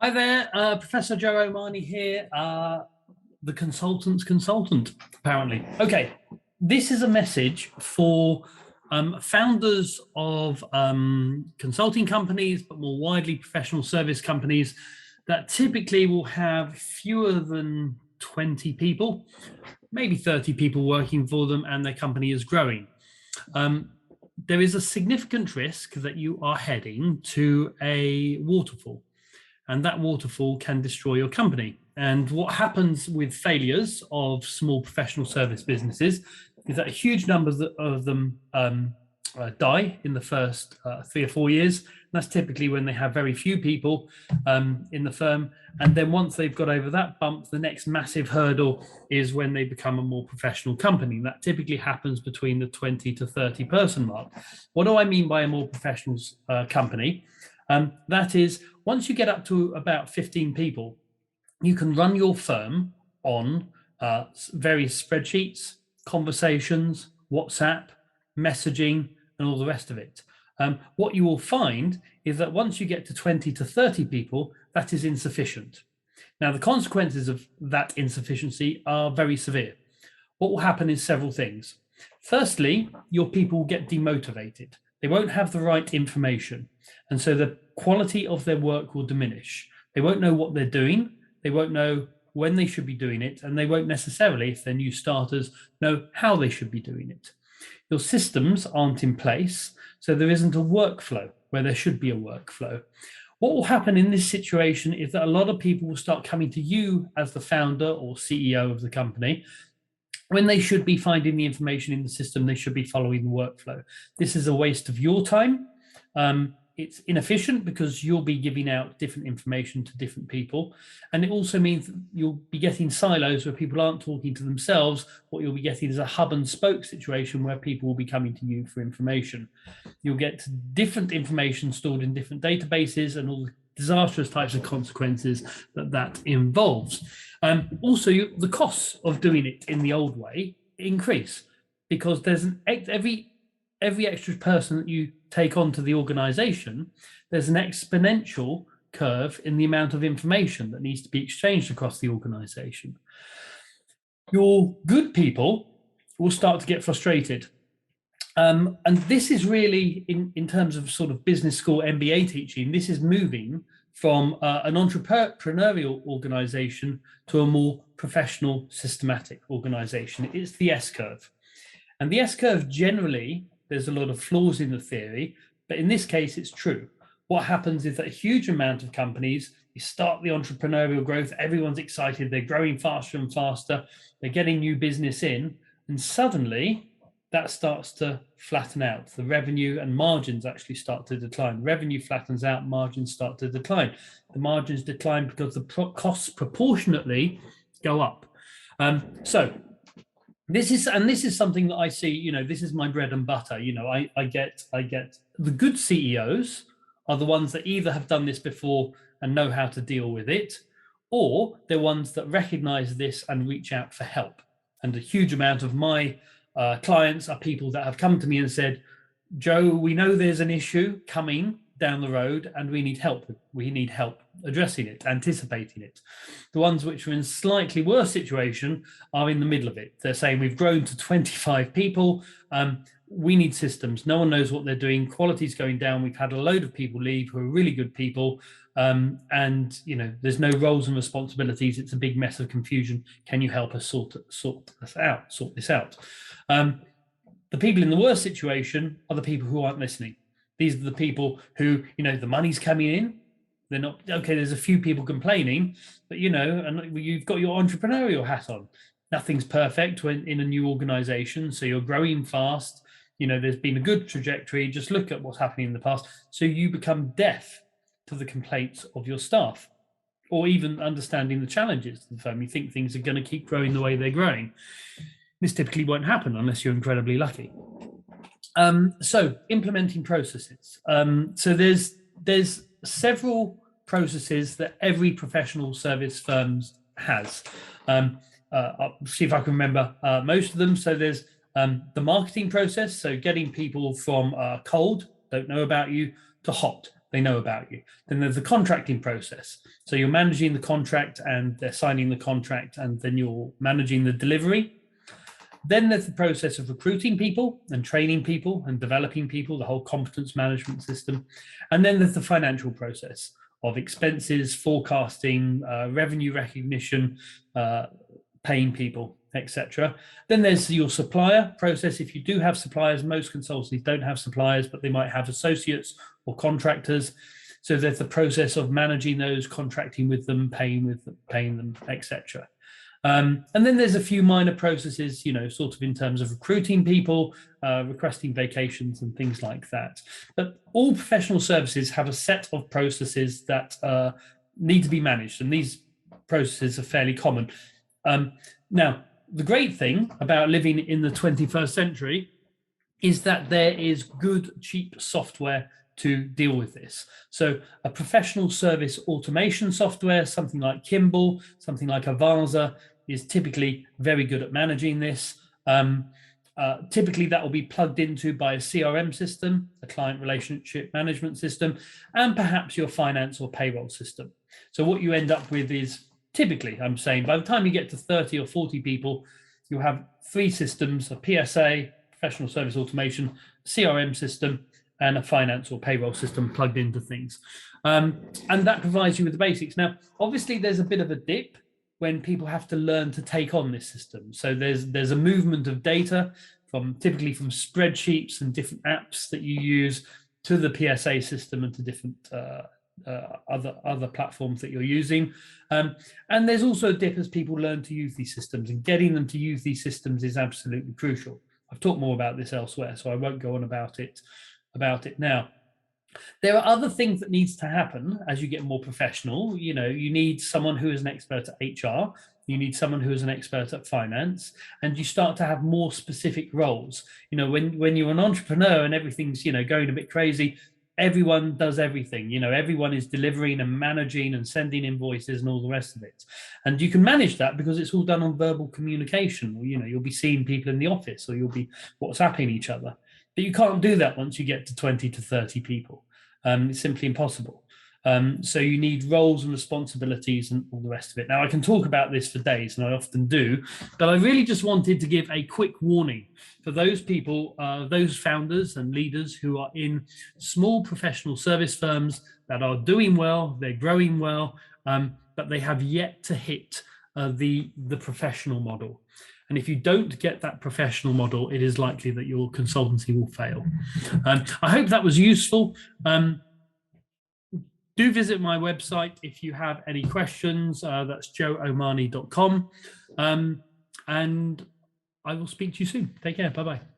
Hi there, Professor Joe Omani here, the consultant's consultant, apparently. Okay, this is a message for founders of consulting companies, but more widely professional service companies that typically will have fewer than 20 people, maybe 30 people working for them, and their company is growing. There is a significant risk that you are heading to a waterfall, and that waterfall can destroy your company. And what happens with failures of small professional service businesses is that huge numbers of them die in the first 3 or 4 years. And that's typically when they have very few people in the firm. And then once they've got over that bump, the next massive hurdle is when they become a more professional company. That typically happens between the 20 to 30 person mark. What do I mean by a more professional company? That is, once you get up to about 15 people, you can run your firm on various spreadsheets, conversations, WhatsApp, messaging, and all the rest of it. What you will find is that once you get to 20 to 30 people, that is insufficient. Now, the consequences of that insufficiency are very severe. What will happen is several things. Firstly, your people will get demotivated. They won't have the right information. And so the quality of their work will diminish. They won't know what they're doing. They won't know when they should be doing it. And they won't necessarily, if they're new starters, know how they should be doing it. Your systems aren't in place, so there isn't a workflow where there should be a workflow. What will happen in this situation is that a lot of people will start coming to you as the founder or CEO of the company, when they should be finding the information in the system. They should be following the workflow. This is a waste of your time. It's inefficient because you'll be giving out different information to different people. And it also means that you'll be getting silos where people aren't talking to themselves. What you'll be getting is a hub and spoke situation where people will be coming to you for information. You'll get different information stored in different databases and all the disastrous types of consequences that involves. Also, the costs of doing it in the old way increase because there's every extra person that you take onto the organization, there's an exponential curve in the amount of information that needs to be exchanged across the organization. Your good people will start to get frustrated. And this is really, in terms of sort of business school MBA teaching, this is moving from an entrepreneurial organization to a more professional, systematic organization. It's the S-curve. And the S-curve generally, there's a lot of flaws in the theory, but in this case, it's true. What happens is that a huge amount of companies, you start the entrepreneurial growth, everyone's excited, they're growing faster and faster, they're getting new business in, and suddenly that starts to flatten out. The revenue and margins actually start to decline. Revenue flattens out, margins start to decline. The margins decline because the costs proportionately go up. So this is something that I see, this is my bread and butter. I get the good CEOs are the ones that either have done this before and know how to deal with it, or they're ones that recognize this and reach out for help. And a huge amount of my clients are people that have come to me and said, Joe, we know there's an issue coming down the road and we need help. We need help addressing it, anticipating it. The ones which are in slightly worse situation are in the middle of it. They're saying we've grown to 25 people. We need systems. No one knows what they're doing. Quality's going down. We've had a load of people leave who are really good people. And there's no roles and responsibilities. It's a big mess of confusion. Can you help us sort this out? The people in the worst situation are the people who aren't listening. These are the people who, the money's coming in. They're not, okay, there's a few people complaining, but, and you've got your entrepreneurial hat on. Nothing's perfect when in a new organization. So you're growing fast. There's been a good trajectory. Just look at what's happening in the past. So you become deaf to the complaints of your staff, or even understanding the challenges of the firm. You think things are going to keep growing the way they're growing. This typically won't happen unless you're incredibly lucky. So implementing processes. So there's several processes that every professional service firm has. I'll see if I can remember most of them. So there's the marketing process. So getting people from cold, don't know about you, to hot. they know about you. Then there's the contracting process. So you're managing the contract and they're signing the contract, and then you're managing the delivery. Then there's the process of recruiting people and training people and developing people, the whole competence management system. And then there's the financial process of expenses, forecasting, revenue recognition, paying people, etc. Then there's your supplier process. If you do have suppliers, most consultancies don't have suppliers, but they might have associates or contractors. So there's the process of managing those, contracting with them, paying them, etc. And then there's a few minor processes, sort of in terms of recruiting people, requesting vacations and things like that. But all professional services have a set of processes that need to be managed, and these processes are fairly common. Now, the great thing about living in the 21st century is that there is good, cheap software to deal with this. So a professional service automation software, something like Kimball, something like Avasa, is typically very good at managing this. Typically that will be plugged into by a CRM system, a client relationship management system, and perhaps your finance or payroll system. So what you end up with is, typically, I'm saying, by the time you get to 30 or 40 people, you'll have 3 systems: a PSA, professional service automation, CRM system, and a finance or payroll system plugged into things. And that provides you with the basics. Now, obviously, there's a bit of a dip when people have to learn to take on this system. So there's a movement of data typically from spreadsheets and different apps that you use to the PSA system and to different other platforms that you're using. And there's also a dip as people learn to use these systems, and getting them to use these systems is absolutely crucial. I've talked more about this elsewhere, so I won't go on about it now. There are other things that needs to happen as you get more professional. You need someone who is an expert at HR. You need someone who is an expert at finance, and you start to have more specific roles. When you're an entrepreneur and everything's, going a bit crazy, everyone does everything. Everyone is delivering and managing and sending invoices and all the rest of it. And you can manage that because it's all done on verbal communication. You'll be seeing people in the office, or you'll be WhatsApping each other. But you can't do that once you get to 20 to 30 people. It's simply impossible. So you need roles and responsibilities and all the rest of it. Now, I can talk about this for days, and I often do, but I really just wanted to give a quick warning for those people, those founders and leaders who are in small professional service firms that are doing well, they're growing well, but they have yet to hit the professional model. And if you don't get that professional model, it is likely that your consultancy will fail. I hope that was useful. Do visit my website if you have any questions. That's joeomani.com. And I will speak to you soon. Take care. Bye-bye.